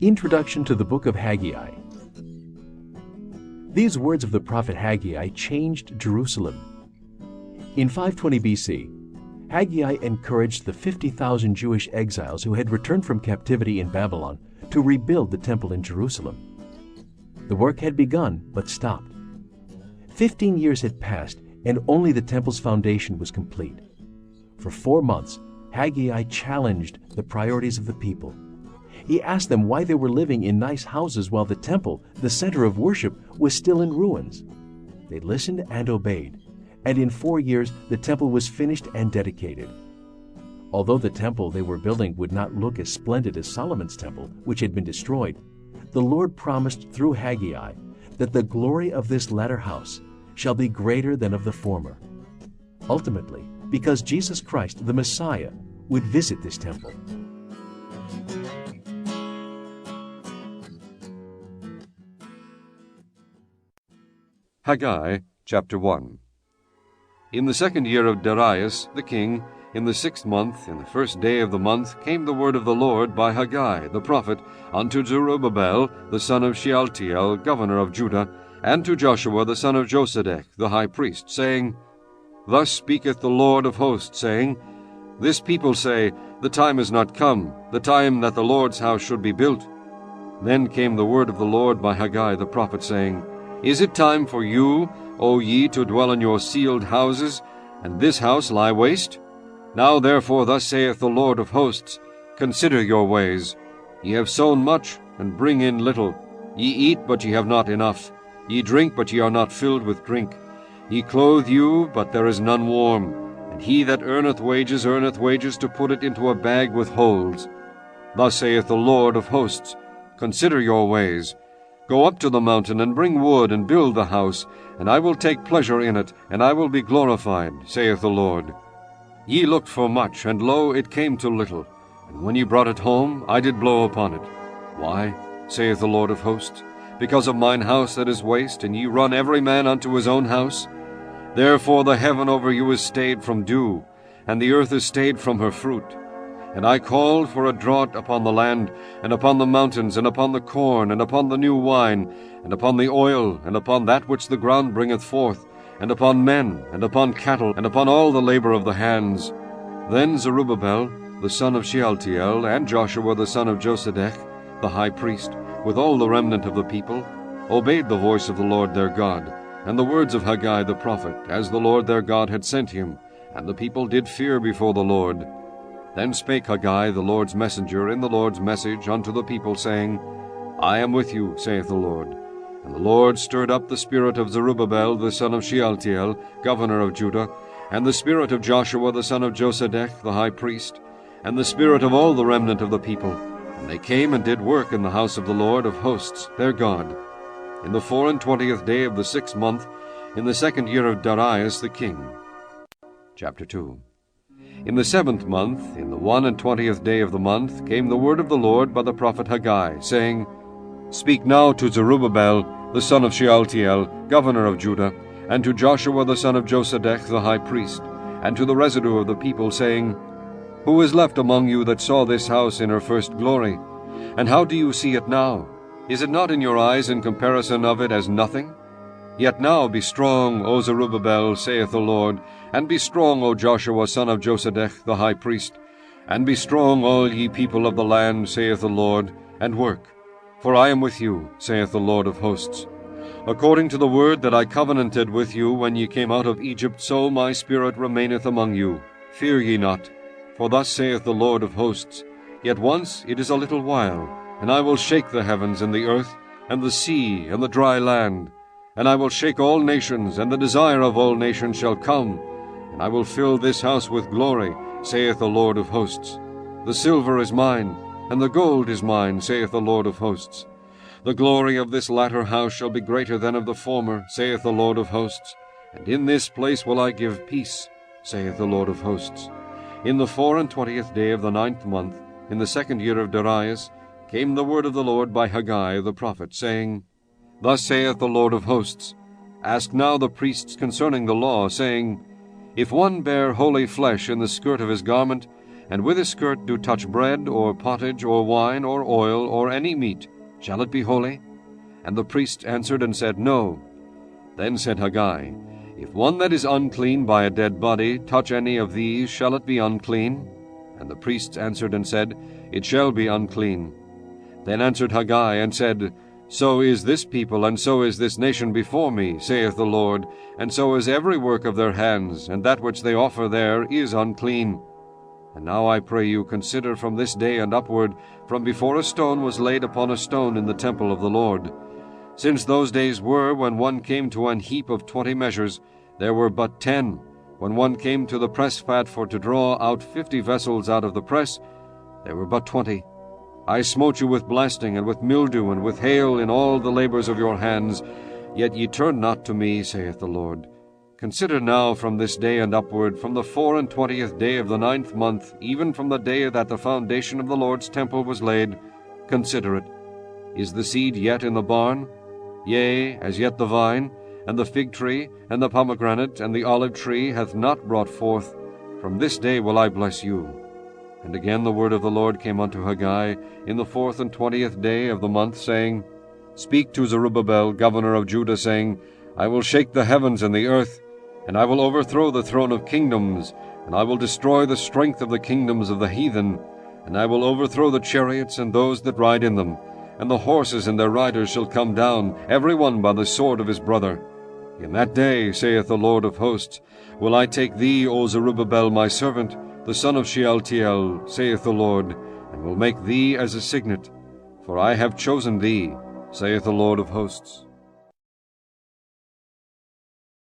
Introduction to the Book of Haggai. These words of the prophet Haggai changed Jerusalem. In 520 BC, Haggai encouraged the 50,000 Jewish exiles who had returned from captivity in Babylon to rebuild the temple in Jerusalem. The work had begun but stopped. 15 years had passed and only the temple's foundation was complete. For 4 months, Haggai challenged the priorities of the people. He asked them why they were living in nice houses while the temple, the center of worship, was still in ruins. They listened and obeyed, and in 4 years the temple was finished and dedicated. Although the temple they were building would not look as splendid as Solomon's temple, which had been destroyed, the Lord promised through Haggai that the glory of this latter house shall be greater than of the former. Ultimately, because Jesus Christ, the Messiah, would visit this temple. Haggai chapter 1. In the 2nd year of Darius the king, in the 6th month, in the 1st day of the month, came the word of the Lord by Haggai the prophet unto Zerubbabel the son of Shealtiel, governor of Judah, and to Joshua the son of Josedech, the high priest, saying, Thus speaketh the Lord of hosts, saying, This people say, The time is not come, the time that the Lord's house should be built. Then came the word of the Lord by Haggai the prophet, saying, Is it time for you, O ye, to dwell in your sealed houses, and this house lie waste? Now therefore thus saith the Lord of hosts, Consider your ways. Ye have sown much, and bring in little. Ye eat, but ye have not enough. Ye drink, but ye are not filled with drink. Ye clothe you, but there is none warm. And he that earneth wages to put it into a bag with holes. Thus saith the Lord of hosts, Consider your ways. Go up to the mountain, and bring wood, and build the house, and I will take pleasure in it, and I will be glorified, saith the Lord. Ye looked for much, and lo, it came to little. And when ye brought it home, I did blow upon it. Why, saith the Lord of hosts? Because of mine house that is waste, and ye run every man unto his own house? Therefore the heaven over you is stayed from dew, and the earth is stayed from her fruit. And I called for a drought upon the land, and upon the mountains, and upon the corn, and upon the new wine, and upon the oil, and upon that which the ground bringeth forth, and upon men, and upon cattle, and upon all the labor of the hands. Then Zerubbabel, the son of Shealtiel, and Joshua the son of Josedech, the high priest, with all the remnant of the people, obeyed the voice of the Lord their God, and the words of Haggai the prophet, as the Lord their God had sent him, and the people did fear before the Lord. Then spake Haggai the Lord's messenger in the Lord's message unto the people, saying, I am with you, saith the Lord. And the Lord stirred up the spirit of Zerubbabel the son of Shealtiel, governor of Judah, and the spirit of Joshua the son of Josedech, the high priest, and the spirit of all the remnant of the people. And they came and did work in the house of the Lord of hosts, their God. In the 24th day of the 6th month, in the 2nd year of Darius the king. Chapter 2. In the 7th month, in the 21st day of the month, came the word of the Lord by the prophet Haggai, saying, Speak now to Zerubbabel, the son of Shealtiel, governor of Judah, and to Joshua the son of Josedech, the high priest, and to the residue of the people, saying, Who is left among you that saw this house in her first glory? And how do you see it now? Is it not in your eyes in comparison of it as nothing? Yet now be strong, O Zerubbabel, saith the Lord, and be strong, O Joshua son of Josedech, the high priest, and be strong, all ye people of the land, saith the Lord, and work. For I am with you, saith the Lord of hosts. According to the word that I covenanted with you when ye came out of Egypt, so my spirit remaineth among you. Fear ye not. For thus saith the Lord of hosts, Yet once it is a little while, and I will shake the heavens and the earth, and the sea and the dry land. And I will shake all nations, and the desire of all nations shall come. And I will fill this house with glory, saith the Lord of hosts. The silver is mine, and the gold is mine, saith the Lord of hosts. The glory of this latter house shall be greater than of the former, saith the Lord of hosts. And in this place will I give peace, saith the Lord of hosts. In the 24th day of the 9th month, in the 2nd year of Darius, came the word of the Lord by Haggai the prophet, saying, Thus saith the Lord of hosts, Ask now the priests concerning the law, saying, If one bear holy flesh in the skirt of his garment, and with his skirt do touch bread, or pottage, or wine, or oil, or any meat, shall it be holy? And the priests answered and said, No. Then said Haggai, If one that is unclean by a dead body touch any of these, shall it be unclean? And the priests answered and said, It shall be unclean. Then answered Haggai and said, So is this people, and so is this nation before me, saith the Lord, and so is every work of their hands, and that which they offer there is unclean. And now I pray you, consider from this day and upward, from before a stone was laid upon a stone in the temple of the Lord. Since those days were, when one came to an heap of 20 measures, there were but 10. When one came to the press fat for to draw out 50 vessels out of the press, there were but 20. I smote you with blasting, and with mildew, and with hail in all the labors of your hands, yet ye turned not to me, saith the Lord. Consider now from this day and upward, from the 24th day of the 9th month, even from the day that the foundation of the Lord's temple was laid, consider it. Is the seed yet in the barn? Yea, as yet the vine, and the fig tree, and the pomegranate, and the olive tree hath not brought forth. From this day will I bless you. And again the word of the Lord came unto Haggai in the 24th day of the month, saying, Speak to Zerubbabel, governor of Judah, saying, I will shake the heavens and the earth, and I will overthrow the throne of kingdoms, and I will destroy the strength of the kingdoms of the heathen, and I will overthrow the chariots and those that ride in them, and the horses and their riders shall come down, every one by the sword of his brother. In that day, saith the Lord of hosts, will I take thee, O Zerubbabel, my servant, the son of Shealtiel, saith the Lord, and will make thee as a signet. For I have chosen thee, saith the Lord of hosts.